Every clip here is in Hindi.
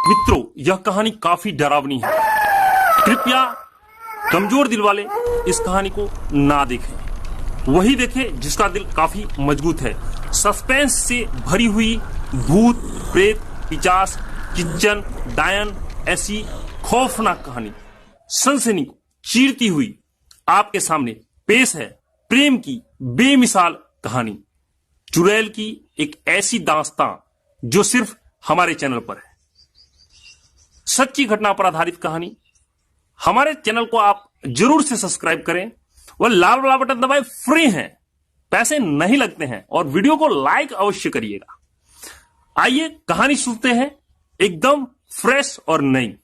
मित्रों, यह कहानी काफी डरावनी है। कृपया कमजोर दिल वाले इस कहानी को ना देखें। वही देखें जिसका दिल काफी मजबूत है। सस्पेंस से भरी हुई भूत, प्रेत, पिशाच, किच्चन, डायन ऐसी खौफनाक कहानी सनसनी को चीरती हुई आपके सामने पेश है प्रेम की बेमिसाल कहानी। चुड़ैल की एक ऐसी दास्तां जो सिर्फ हमारे चैनल पर है। सच्ची घटना पर आधारित कहानी। हमारे चैनल को आप जरूर से सब्सक्राइब करें। वह लाल वाला बटन दबाए, फ्री है, पैसे नहीं लगते हैं और वीडियो को लाइक अवश्य करिएगा। आइए कहानी सुनते हैं, एकदम फ्रेश और नई।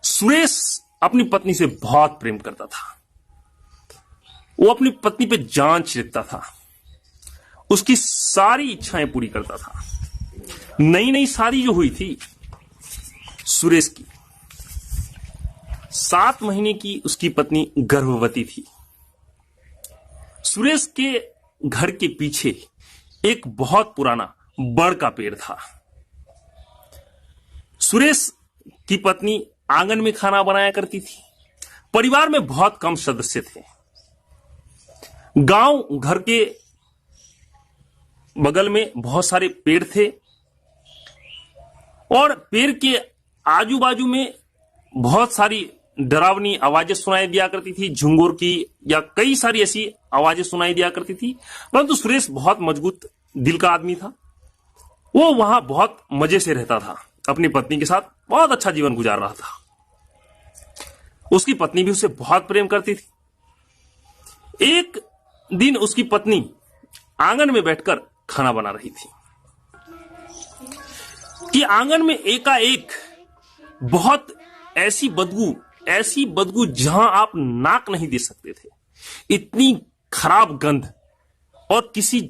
सुरेश अपनी पत्नी से बहुत प्रेम करता था। वो अपनी पत्नी पे जान छिड़कता था, उसकी सारी इच्छाएं पूरी करता था। नई नई शादी जो हुई थी सुरेश की, 7 महीने की उसकी पत्नी गर्भवती थी। सुरेश के घर के पीछे एक बहुत पुराना बड़ का पेड़ था। सुरेश की पत्नी आंगन में खाना बनाया करती थी। परिवार में बहुत कम सदस्य थे। गांव घर के बगल में बहुत सारे पेड़ थे और पेड़ के आजू बाजू में बहुत सारी डरावनी आवाजें सुनाई दिया करती थी, झुंगुर की या कई सारी ऐसी आवाजें सुनाई दिया करती थी। परंतु सुरेश बहुत मजबूत दिल का आदमी था। वो वहां बहुत मजे से रहता था, अपनी पत्नी के साथ बहुत अच्छा जीवन गुजार रहा था। उसकी पत्नी भी उसे बहुत प्रेम करती थी। एक दिन उसकी पत्नी आंगन में बैठकर खाना बना रही थी कि आंगन में एकाएक बहुत ऐसी बदबू जहां आप नाक नहीं दे सकते थे। इतनी खराब गंध और किसी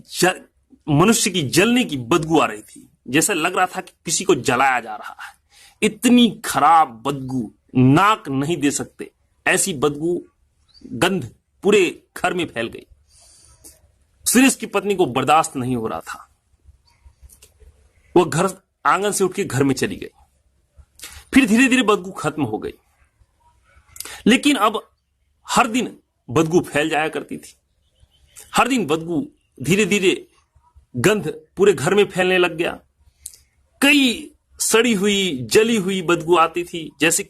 मनुष्य की जलने की बदबू आ रही थी, जैसे लग रहा था कि किसी को जलाया जा रहा है। इतनी खराब बदबू, नाक नहीं दे सकते, ऐसी बदबू, गंध पूरे घर में फैल गई। सुरेश की पत्नी को बर्दाश्त नहीं हो रहा था। वो आंगन से उठ के घर में चली गई। फिर धीरे धीरे बदबू खत्म हो गई, लेकिन अब हर दिन बदबू फैल जाया करती थी। हर दिन बदबू धीरे धीरे गंध पूरे घर में फैलने लग गया। कई सड़ी हुई, जली हुई बदबू आती थी, जैसे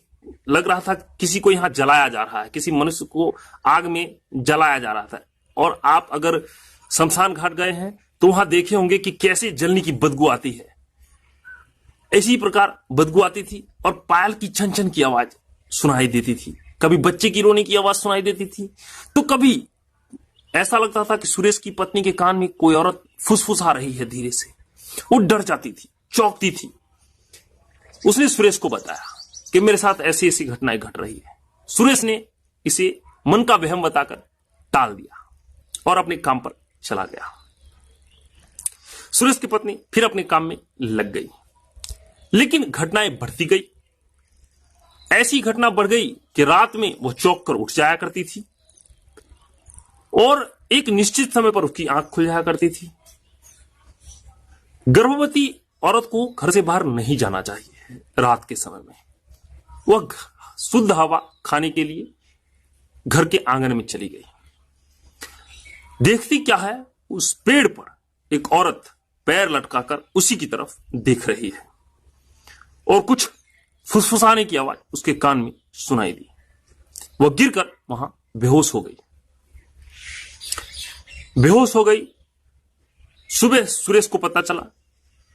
लग रहा था किसी को यहां जलाया जा रहा है, किसी मनुष्य को आग में जलाया जा रहा था। और आप अगर शमशान घाट गए हैं तो वहां देखे होंगे कि कैसे जलने की बदबू आती है। इसी प्रकार बदबू आती थी और पायल की छन छन की आवाज सुनाई देती थी। कभी बच्चे की रोने की आवाज सुनाई देती थी, तो कभी ऐसा लगता था कि सुरेश की पत्नी के कान में कोई औरत फुसफुसा रही है धीरे से। वो डर जाती थी, चौंकती थी। उसने सुरेश को बताया कि मेरे साथ ऐसी ऐसी घटनाएं घट रही है। सुरेश ने इसे मन का वहम बताकर टाल दिया और अपने काम पर चला गया। सुरेश की पत्नी फिर अपने काम में लग गई, लेकिन घटनाएं बढ़ती गई। ऐसी घटना बढ़ गई कि रात में वह चौंक कर उठ जाया करती थी और एक निश्चित समय पर उसकी आंख खुल जाया करती थी। गर्भवती औरत को घर से बाहर नहीं जाना चाहिए रात के समय में। वह शुद्ध हवा खाने के लिए घर के आंगन में चली गई। देखती क्या है, उस पेड़ पर एक औरत पैर लटकाकर उसी की तरफ देख रही है और कुछ फुसफुसाने की आवाज उसके कान में सुनाई दी। वह गिरकर वहां बेहोश हो गई। सुबह सुरेश को पता चला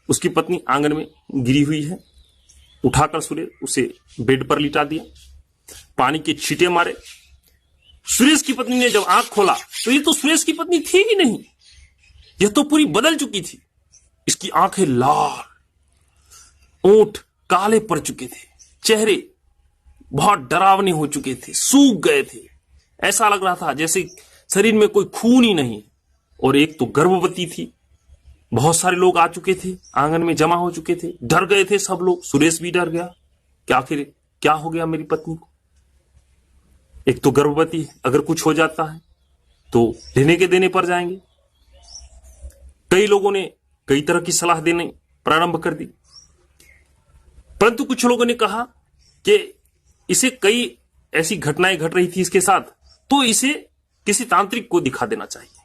उसकी पत्नी आंगन में गिरी हुई है। उठाकर सुरेश उसे बेड पर लिटा दिया, पानी के छींटे मारे। सुरेश की पत्नी ने जब आंख खोला तो ये तो सुरेश की पत्नी थी ही नहीं, यह तो पूरी बदल चुकी थी। इसकी आंखें लाल, ओंठ काले पड़ चुके थे, चेहरे बहुत डरावने हो चुके थे, सूख गए थे। ऐसा लग रहा था जैसे शरीर में कोई खून ही नहीं। और एक तो गर्भवती थी। बहुत सारे लोग आ चुके थे, आंगन में जमा हो चुके थे। डर गए थे सब लोग। सुरेश भी डर गया कि आखिर क्या हो गया मेरी पत्नी को। एक तो गर्भवती है, अगर कुछ हो जाता है तो लेने के देने पड़ जाएंगे। कई लोगों ने कई तरह की सलाह देने प्रारंभ कर दी। परंतु कुछ लोगों ने कहा कि इसे कई ऐसी घटनाएं घट रही थी इसके साथ, तो इसे किसी तांत्रिक को दिखा देना चाहिए।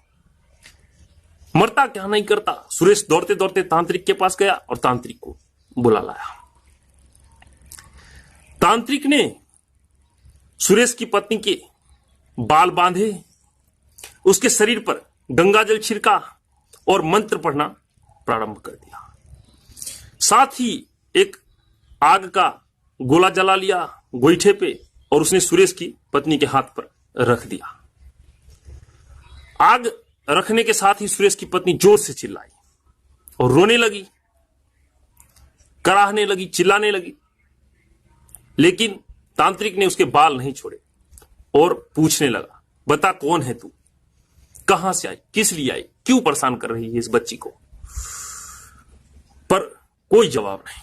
मरता क्या नहीं करता, सुरेश दौड़ते दौड़ते तांत्रिक के पास गया और तांत्रिक को बुला लाया। तांत्रिक ने सुरेश की पत्नी के बाल बांधे, उसके शरीर पर गंगाजल छिड़का और मंत्र पढ़ना प्रारंभ कर दिया। साथ ही एक आग का गोला जला लिया गोईठे पे और उसने सुरेश की पत्नी के हाथ पर रख दिया। आग रखने के साथ ही सुरेश की पत्नी जोर से चिल्लाई और रोने लगी, कराहने लगी, चिल्लाने लगी। लेकिन तांत्रिक ने उसके बाल नहीं छोड़े और पूछने लगा, बता कौन है तू, कहां से आई, किस लिए आई, क्यों परेशान कर रही है इस बच्ची को। पर कोई जवाब नहीं।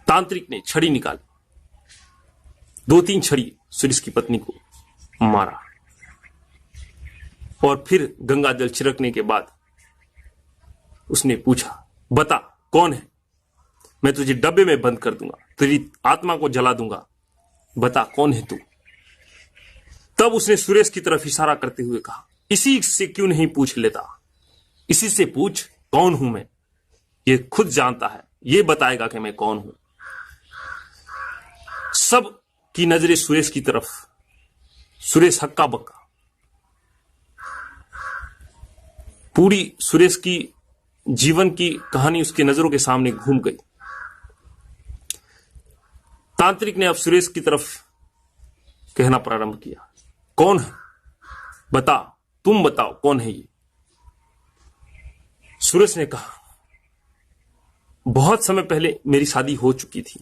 तांत्रिक ने छड़ी निकाली, 2-3 छड़ी सुरेश की पत्नी को मारा और फिर गंगा जल छिड़कने के बाद उसने पूछा, बता कौन है, मैं तुझे डब्बे में बंद कर दूंगा, तेरी आत्मा को जला दूंगा, बता कौन है तू। तब उसने सुरेश की तरफ इशारा करते हुए कहा, इसी से क्यों नहीं पूछ लेता, इसी से पूछ कौन हूं मैं, ये खुद जानता है, ये बताएगा कि मैं कौन हूं। सब की नजरें सुरेश की तरफ। सुरेश हक्का बक्का, पूरी सुरेश की जीवन की कहानी उसके नजरों के सामने घूम गई। तांत्रिक ने अब सुरेश की तरफ कहना प्रारंभ किया, कौन है, बता, तुम बताओ कौन है ये। सुरेश ने कहा, बहुत समय पहले मेरी शादी हो चुकी थी,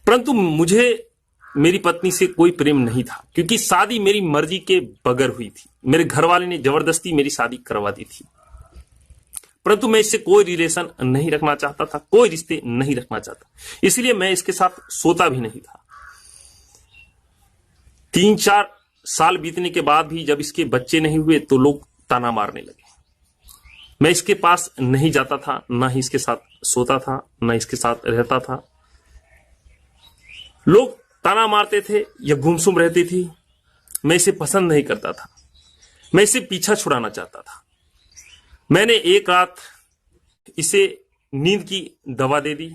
परंतु मुझे मेरी पत्नी से कोई प्रेम नहीं था, क्योंकि शादी मेरी मर्जी के बगैर हुई थी। मेरे घर वाले ने जबरदस्ती मेरी शादी करवा दी थी, परंतु मैं इससे कोई रिलेशन नहीं रखना चाहता था, कोई रिश्ते नहीं रखना चाहता, इसलिए मैं इसके साथ सोता भी नहीं था। 3-4 साल बीतने के बाद भी जब इसके बच्चे नहीं हुए तो लोग ताना मारने लगे। मैं इसके पास नहीं जाता था, ना ही इसके साथ सोता था, ना इसके साथ रहता था। लोग ताना मारते थे या गुमसुम रहती थी। मैं इसे पसंद नहीं करता था, मैं इसे पीछा छुड़ाना चाहता था। मैंने एक रात इसे नींद की दवा दे दी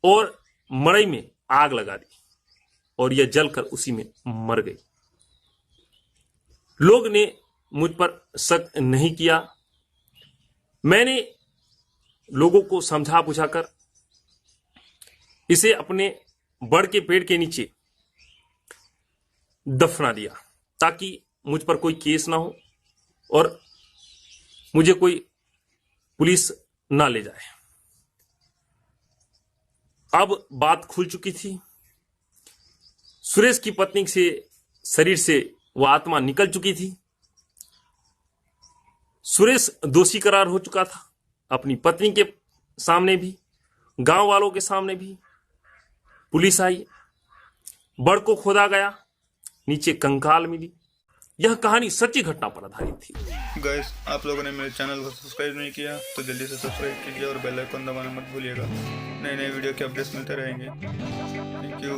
और मड़ई में आग लगा दी और यह जलकर उसी में मर गई। लोग ने मुझ पर शक नहीं किया। मैंने लोगों को समझा बुझाकर इसे अपने बड़ के पेड़ के नीचे दफना दिया, ताकि मुझ पर कोई केस ना हो और मुझे कोई पुलिस ना ले जाए। अब बात खुल चुकी थी। सुरेश की पत्नी से शरीर से वह आत्मा निकल चुकी थी। सुरेश दोषी करार हो चुका था, अपनी पत्नी के सामने भी, गांव वालों के सामने भी। पुलिस आई, बड़ को खोदा गया, नीचे कंकाल मिली। यह कहानी सच्ची घटना पर आधारित थी। गाइस, आप लोगों ने मेरे चैनल को सब्सक्राइब नहीं किया तो जल्दी से सब्सक्राइब कीजिए और बेल आइकन दबाना मत भूलिएगा। नए नए वीडियो के अपडेट्स मिलते रहेंगे। Thank you.